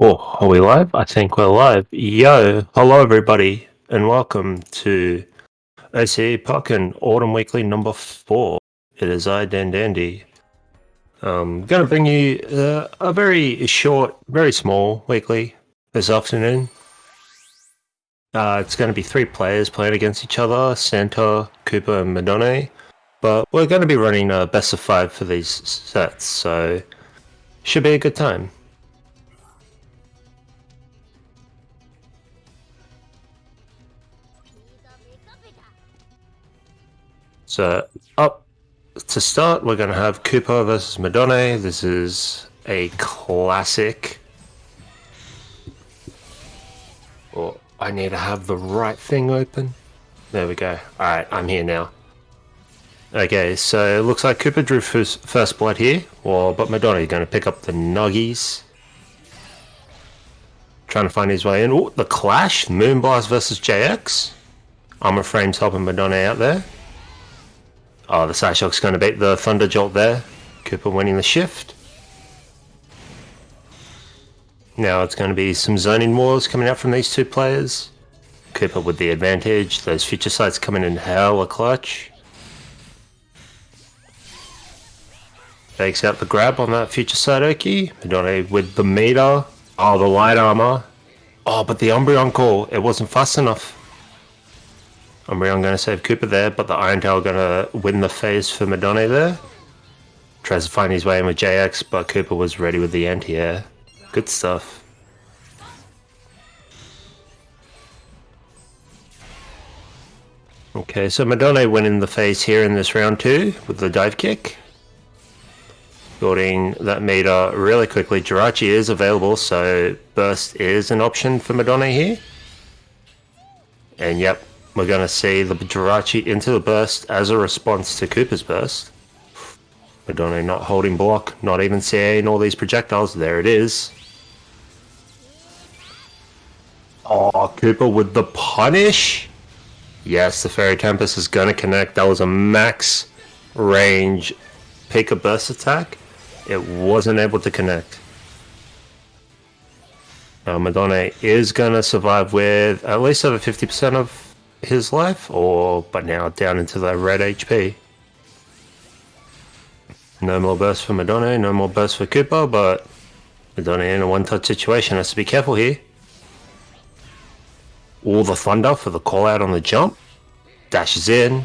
Oh, are we live? I think we're live. Yo, hello everybody, and welcome to OCE Pokkén Autumn Weekly number 4. It is I, Dan Dandy. Gonna bring you a very short, very small weekly this afternoon. It's gonna be 3 players playing against each other, Santa, Koopa, and Midonnay. But we're gonna be running a best of 5 for these sets, so should be a good time. So up to start, we're going to have Koopa versus Midonnay. This is a classic. Oh, I need to have the right thing open. There we go. Alright, I'm here now. Okay, so it looks like Koopa drew first blood here, but Midonnay is going to pick up the Nuggies. Trying to find his way in. Oh, the clash! Moonblast versus JX. Armor Frame's helping Midonnay out there. Oh, the Psyshock's going to beat the Thunder Jolt there. Koopa winning the shift. Now it's going to be some zoning wars coming out from these two players. Koopa with the advantage. Those future sights coming in hella clutch. Takes out the grab on that future sight Oki. Midonnay with the meter. Oh, the light armor. Oh, but the Umbreon call. It wasn't fast enough. Umbreon going to save Koopa there, but the Iron Tail going to win the phase for Midonnay there. Tries to find his way in with JX, but Koopa was ready with the anti-air. Good stuff. Okay, so Midonnay winning the phase here in this round 2 with the dive kick. Building that meter really quickly. Jirachi is available, so burst is an option for Midonnay here. And yep, we're going to see the Jirachi into the burst as a response to Koopa's burst. Midonnay not holding block, not even CAing all these projectiles. There it is. Oh, Koopa with the punish. Yes, the Fairy Tempest is going to connect. That was a max range Pika burst attack. It wasn't able to connect. Midonnay is going to survive with at least over 50% of his life, but now down into the red HP. No more burst for Midonnay, no more burst for Koopa, but Midonnay in a one-touch situation has to be careful here. All the thunder for the call out on the jump. Dashes in.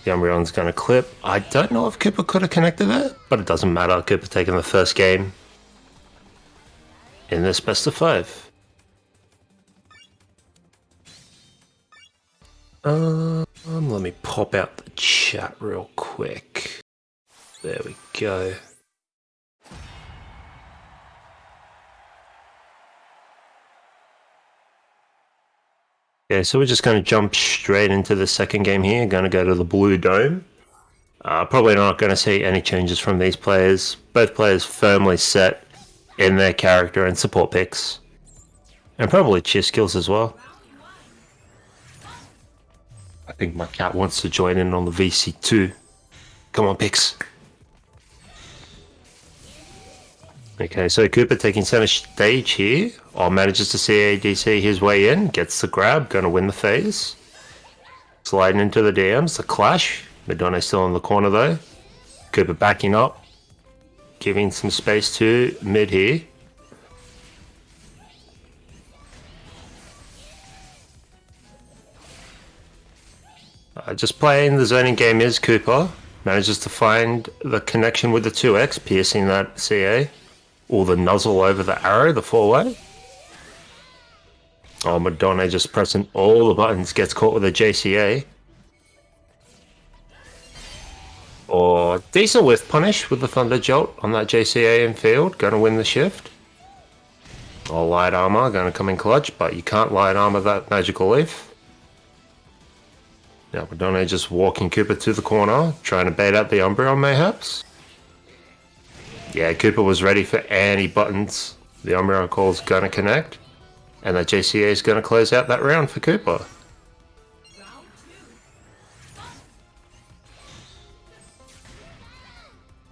The Umbreon's going to clip. I don't know if Koopa could have connected that, but it doesn't matter. Koopa taking the first game in this best of 5. Let me pop out the chat real quick. There we go. Yeah, so we're just going to jump straight into the second game here. Going to go to the Blue Dome. Probably not going to see any changes from these players. Both players firmly set in their character and support picks. And probably cheer skills as well. I think my cat wants to join in on the VC2. Come on, picks. Okay, so Koopa taking center stage here. Manages to CADC his way in. Gets the grab. Going to win the phase. Sliding into the DMs. The clash. Midonnay still in the corner though. Koopa backing up. Giving some space to mid here. Just playing the zoning game is Koopa. Manages to find the connection with the 2X. Piercing that CA. Or the nuzzle over the arrow, the 4-way. Oh, Midonnay just pressing all the buttons, gets caught with a JCA. Or decent whiff punish with the Thunder Jolt on that JCA in field. Going to win the shift. Oh, light armor, going to come in clutch, but you can't light armor that magical leaf. Now Midonnay just walking Koopa to the corner, trying to bait out the Umbreon mayhaps. Yeah, Koopa was ready for any buttons. The Umbreon call's going to connect. And the JCA is going to close out that round for Koopa.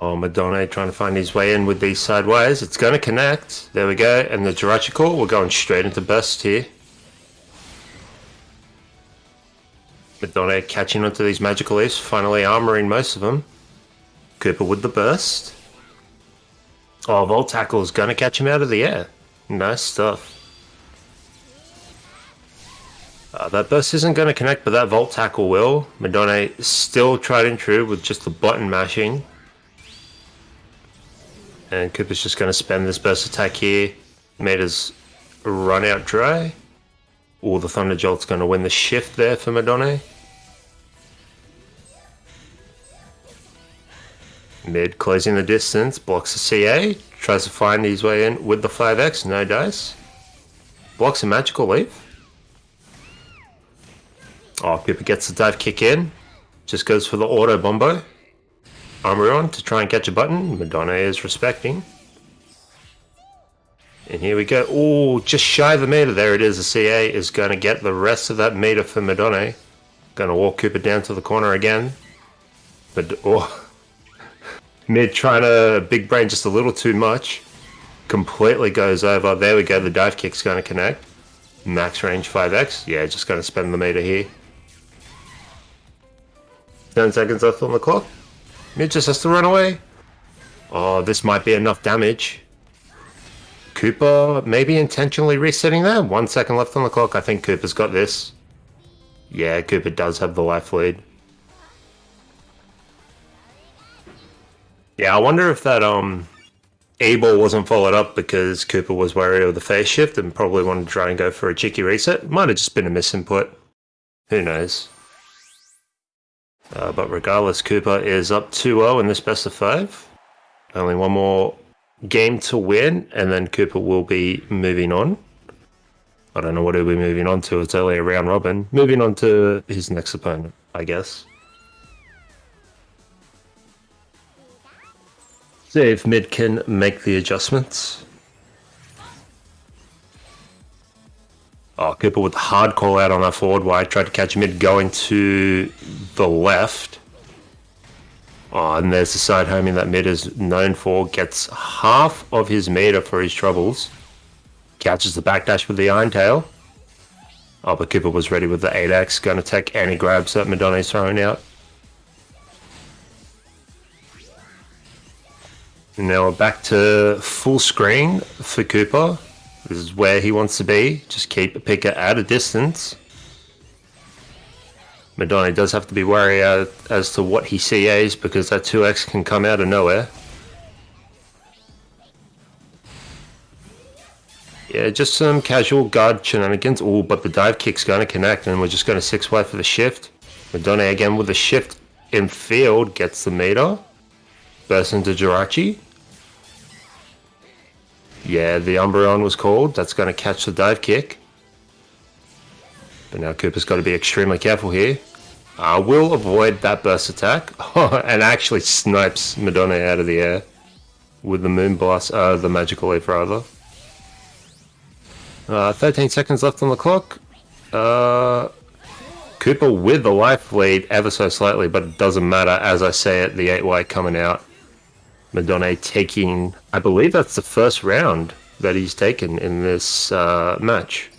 Oh, midonnay trying to find his way in with these sideways. It's going to connect. There we go. And the Jirachi Call, we're going straight into burst here. Midonnay catching onto these magical leaves, finally armoring most of them. Koopa with the burst. Oh, Volt Tackle is going to catch him out of the air. Nice stuff. That burst isn't going to connect, but that Volt Tackle will. midonnay still tried and true with just the button mashing. And Koopa's just going to spend this burst attack here. Meta's run out dry. Oh, the Thunder Jolt's going to win the shift there for midonnay. Mid closing the distance, blocks the CA, tries to find his way in with the 5x, no dice. Blocks a magical leaf. Oh, Koopa gets the dive kick in. Just goes for the auto bombo. Umbreon to try and catch a button. midonnay is respecting. And here we go. Oh, just shy of the meter. There it is. The CA is going to get the rest of that meter for midonnay. Going to walk Koopa down to the corner again. But Mid trying to big brain just a little too much. Completely goes over. There we go. The dive kick's going to connect. Max range 5x. Yeah, just going to spend the meter here. 10 seconds left on the clock. Mid just has to run away. Oh, this might be enough damage. Koopa maybe intentionally resetting there. 1 second left on the clock. I think Koopa's got this. Yeah, Koopa does have the life lead. Yeah, I wonder if that A-ball wasn't followed up because Koopa was wary of the phase shift and probably wanted to try and go for a cheeky reset. Might have just been a misinput. Who knows? But regardless, Koopa is up 2-0 in this best of 5. Only one more game to win, and then Koopa will be moving on. I don't know what he'll be moving on to. It's only a round robin. Moving on to his next opponent, I guess. See if Mid can make the adjustments. Oh, Koopa with the hard call out on that forward wide. Tried to catch Mid going to the left. Oh, and there's the side homing that Mid is known for. Gets half of his meter for his troubles. Catches the backdash with the Iron Tail. Oh, but Koopa was ready with the 8x. Going to take any grabs that midonnay's throwing out. Now we're back to full screen for Koopa. This is where he wants to be. Just keep Pika at a distance. midonnay does have to be wary as to what he CAs because that 2x can come out of nowhere. Yeah, just some casual guard shenanigans. Oh, but the dive kick's going to connect and we're just going to 6-wide for the shift. midonnay again with the shift in field gets the meter. Burst into Jirachi. Yeah, the Umbreon was called. That's going to catch the dive kick. But now Koopa's got to be extremely careful here. Will avoid that burst attack. And actually snipes midonnay out of the air. With the Moon Blast, the Magical Leaf rather. 13 seconds left on the clock. Koopa with the life lead ever so slightly, but it doesn't matter. As I say it, the 8Y coming out. midonnay taking, I believe that's the first round that he's taken in this match.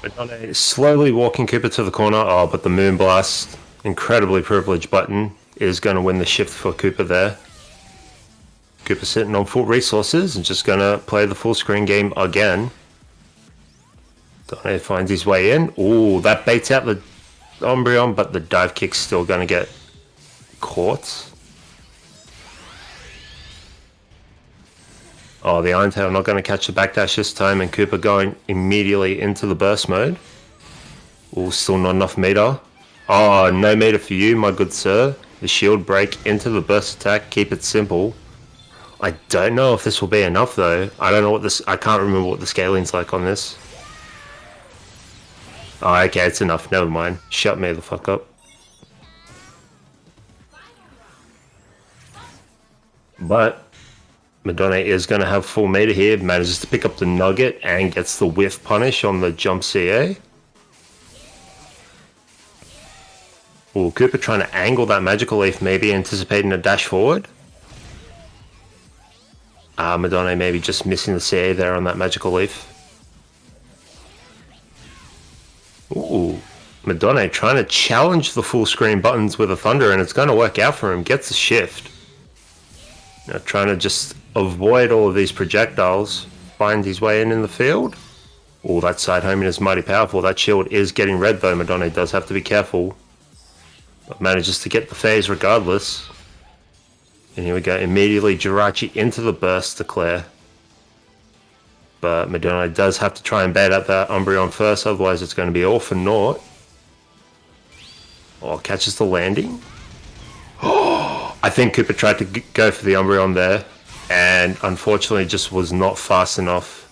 midonnay slowly walking Koopa to the corner. Oh, but the Moon Blast, incredibly privileged button, is going to win the shift for Koopa there. Koopa sitting on full resources and just going to play the full screen game again. midonnay finds his way in. Oh, that baits out the Umbreon, but the dive kick's still going to get caught. Oh, the Iron Tail not going to catch the backdash this time, and Koopa going immediately into the burst mode. Oh, still not enough meter. Oh, no meter for you, my good sir. The shield break into the burst attack. Keep it simple. I don't know if this will be enough though. I don't know what this. I can't remember what the scaling's like on this. Oh, okay, it's enough. Never mind. Shut me the fuck up. But midonnay is going to have full meter here. Manages to pick up the nugget and gets the whiff punish on the jump CA. Ooh, Koopa trying to angle that Magical Leaf, maybe anticipating a dash forward. Midonnay maybe just missing the CA there on that Magical Leaf. Ooh, Midonnay trying to challenge the full screen buttons with a Thunder, and it's going to work out for him. Gets a shift. Now trying to just avoid all of these projectiles. Finds his way in the field. Oh, that side homing is mighty powerful. That shield is getting red though. Midonnay does have to be careful. But manages to get the phase regardless. And here we go. Immediately Jirachi into the burst to clear. But Midonnay does have to try and bait out that Umbreon first. Otherwise it's going to be all for naught. Oh, catches the landing. I think Koopa tried to go for the Umbreon there. And unfortunately just was not fast enough.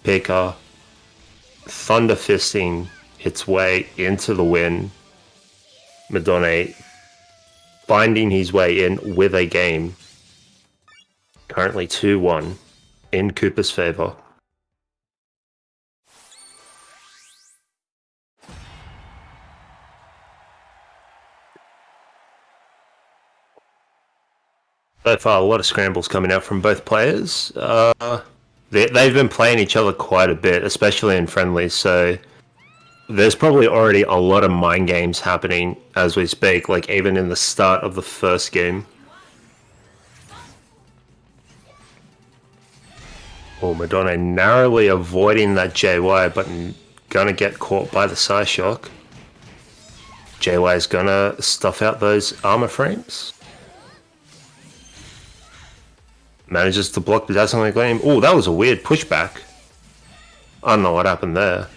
Pika Thunder Fisting its way into the win. Midonnay finding his way in with a game. Currently 2-1 in Koopa's favour. So far, a lot of scrambles coming out from both players. They've been playing each other quite a bit, especially in friendlies, so there's probably already a lot of mind games happening as we speak, like even in the start of the first game. Oh, Midonnay narrowly avoiding that JY, but gonna get caught by the Psyshock. JY is gonna stuff out those armor frames. Manages to block the Dazzling Gleam. Oh, that was a weird pushback. I don't know what happened there.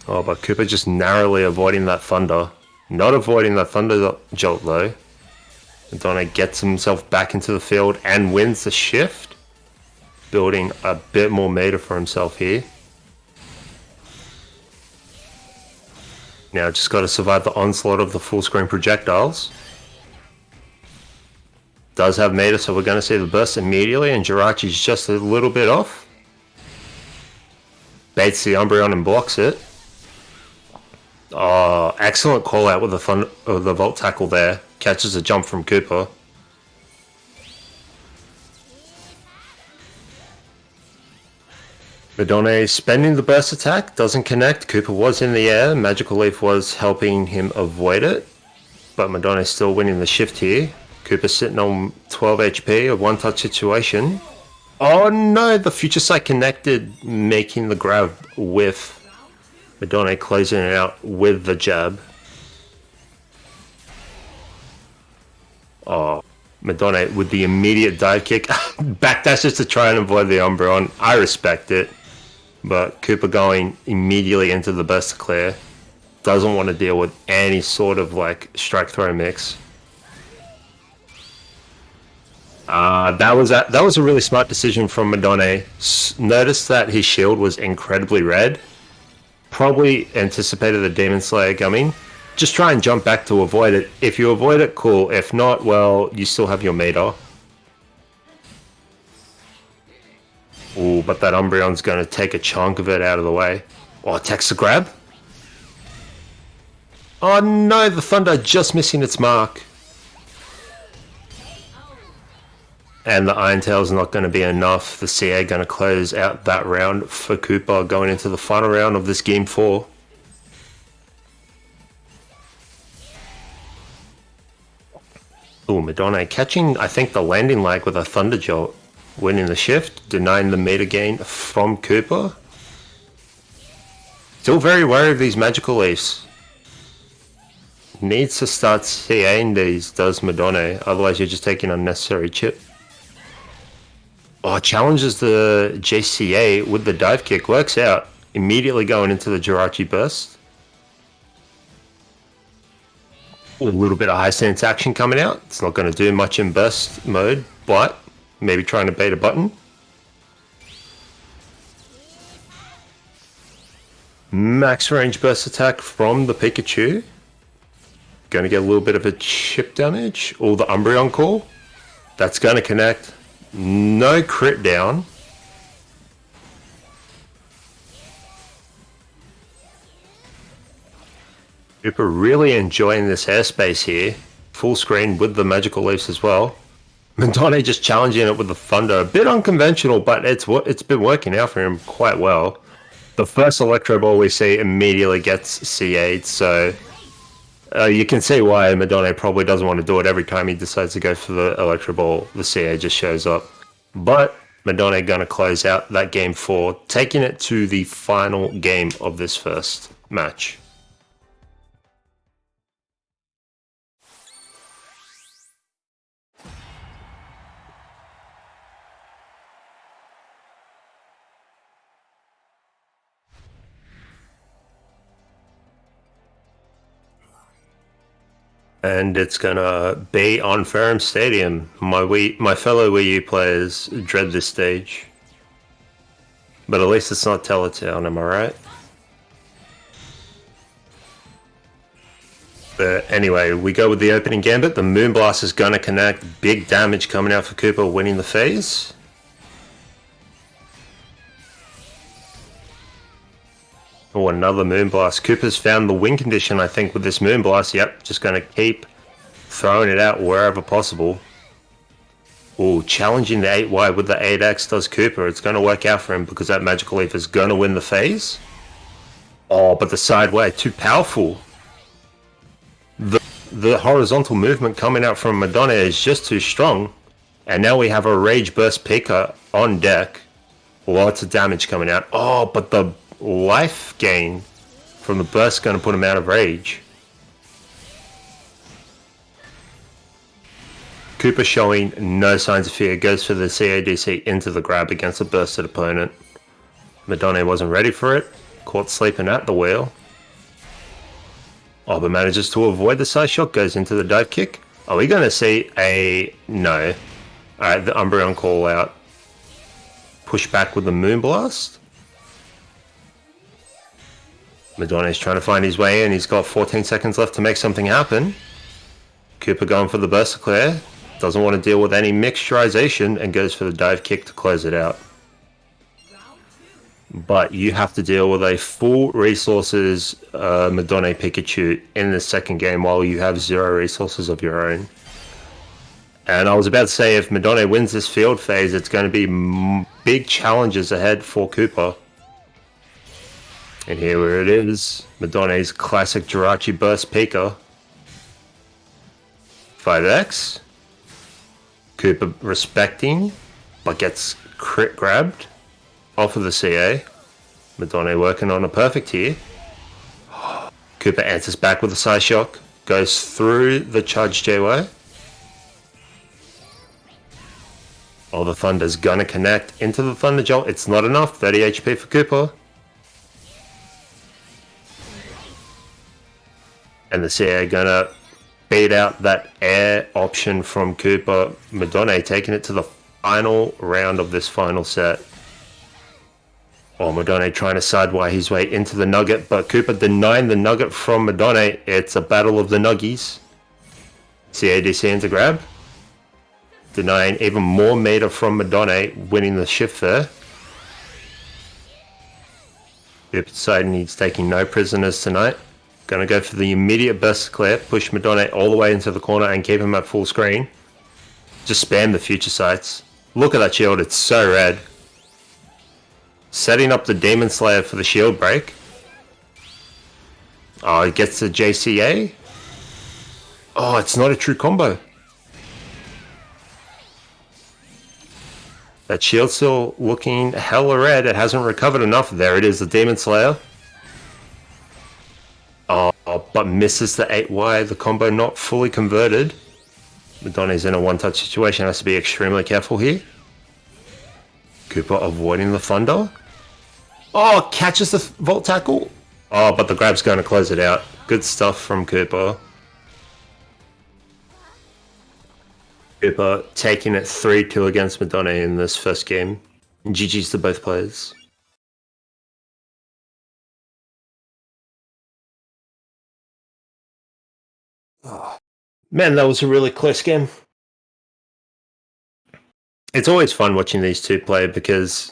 Oh, but Koopa just narrowly avoiding that Thunder. Not avoiding that Thunder Jolt though. Midonnay gets himself back into the field and wins the shift. Building a bit more meter for himself here. Now just got to survive the onslaught of the full screen projectiles. Does have meter, so we're going to see the burst immediately, and Jirachi's just a little bit off. Baits the Umbreon and blocks it. Oh, excellent call out with the Volt Tackle there. Catches a jump from Koopa. Midonnay spending the burst attack, doesn't connect. Koopa was in the air, Magical Leaf was helping him avoid it. But Midonnay still winning the shift here. Koopa sitting on 12 HP, a one-touch situation. Oh no, the Future Sight connected, making the grab with Midonnay closing it out with the jab. Oh, Midonnay with the immediate dive kick. Backdashes to try and avoid the Umbreon. I respect it. But Koopa going immediately into the burst to clear. Doesn't want to deal with any sort of like strike throw mix. That was a really smart decision from Midonnay. Noticed that his shield was incredibly red. Probably anticipated the Demon Slayer coming. Just try and jump back to avoid it. If you avoid it, cool. If not, well, you still have your meter. Ooh, but that Umbreon's going to take a chunk of it out of the way. Oh, text the grab. Oh no, the Thunder just missing its mark. And the Iron Tail's not going to be enough. The CA going to close out that round for Koopa going into the final round of this Game 4. Ooh, Midonnay catching, I think, the landing lag with a Thunder Jolt. Winning the shift, denying the meter gain from Koopa. Still very wary of these Magical Leafs. Needs to start CAing these, does Midonnay. Otherwise you're just taking unnecessary chip. Oh, challenges the JCA with the dive kick. Works out. Immediately going into the Jirachi burst. A little bit of high stance action coming out. It's not going to do much in burst mode, but maybe trying to bait a button. Max range burst attack from the Pikachu. Going to get a little bit of a chip damage. Or the Umbreon call. That's going to connect. No crit down. Koopa really enjoying this airspace here. Full screen with the magical leaves as well. Midonnay just challenging it with the thunder. A bit unconventional, but it's been working out for him quite well. The first Electro Ball we see immediately gets CA'd, so you can see why Midonnay probably doesn't want to do it every time he decides to go for the Electro Ball. The CA just shows up. But Midonnay going to close out that game 4, taking it to the final game of this first match. And it's gonna be on Ferrum Stadium. My fellow Wii U players dread this stage. But at least it's not Teletown, am I right? But anyway, we go with the opening gambit. The Moonblast is gonna connect. Big damage coming out for Koopa, winning the phase. Oh, another Moonblast. Koopa's found the win condition, I think, with this Moonblast. Yep, just going to keep throwing it out wherever possible. Oh, challenging the 8Y with the 8X does Koopa. It's going to work out for him because that Magical Leaf is going to win the phase. Oh, but the sideway, too powerful. The horizontal movement coming out from Midonnay is just too strong. And now we have a Rage Burst Pika on deck. Lots of damage coming out. Oh, but the life gain from the burst going to put him out of rage. Koopa showing no signs of fear, goes for the CADC into the grab against a bursted opponent. Midonnay wasn't ready for it, caught sleeping at the wheel. Oh, but manages to avoid the side shot, goes into the dive kick. Are we going to see a... no. Alright, the Umbreon call out. Push back with the Moonblast. Midonnay's trying to find his way in. He's got 14 seconds left to make something happen. Koopa going for the Burst Clear. Doesn't want to deal with any mixturization and goes for the dive kick to close it out. But you have to deal with a full resources Midonnay Pikachu in the second game while you have 0 resources of your own. And I was about to say, if Midonnay wins this field phase, it's going to be big challenges ahead for Koopa. And here it is, Midonnay's classic Jirachi Burst Pika. 5x. Koopa respecting, but gets crit grabbed off of the CA. Midonnay working on a perfect here. Koopa answers back with a side shock, goes through the charge J-Way. Oh, the Thunder's gonna connect into the Thunder Jolt. It's not enough, 30 HP for Koopa. And the CA gonna beat out that air option from Koopa. Midonnay taking it to the final round of this final set. Oh, Midonnay trying to sideway his way into the Nugget, but Koopa denying the Nugget from Midonnay. It's a battle of the Nuggies. CADC into grab. Denying even more meter from Midonnay, winning the shift there. Koopa deciding he's taking no prisoners tonight. Gonna go for the immediate burst clear, push Midonnay all the way into the corner and keep him at full screen. Just spam the future sights. Look at that shield, it's so red. Setting up the Demon Slayer for the shield break. Oh, he gets the JCA. Oh, it's not a true combo. That shield still looking hella red. It hasn't recovered enough. There it is, the Demon Slayer. Oh, but misses the 8Y. The combo not fully converted. Midonnay's in a one-touch situation. Has to be extremely careful here. Koopa avoiding the Thunder. Oh, catches the Volt Tackle. Oh, but the grab's going to close it out. Good stuff from Koopa. Koopa taking it 3-2 against Midonnay in this first game. GG's to both players. Oh, man, that was a really close game. It's always fun watching these two play because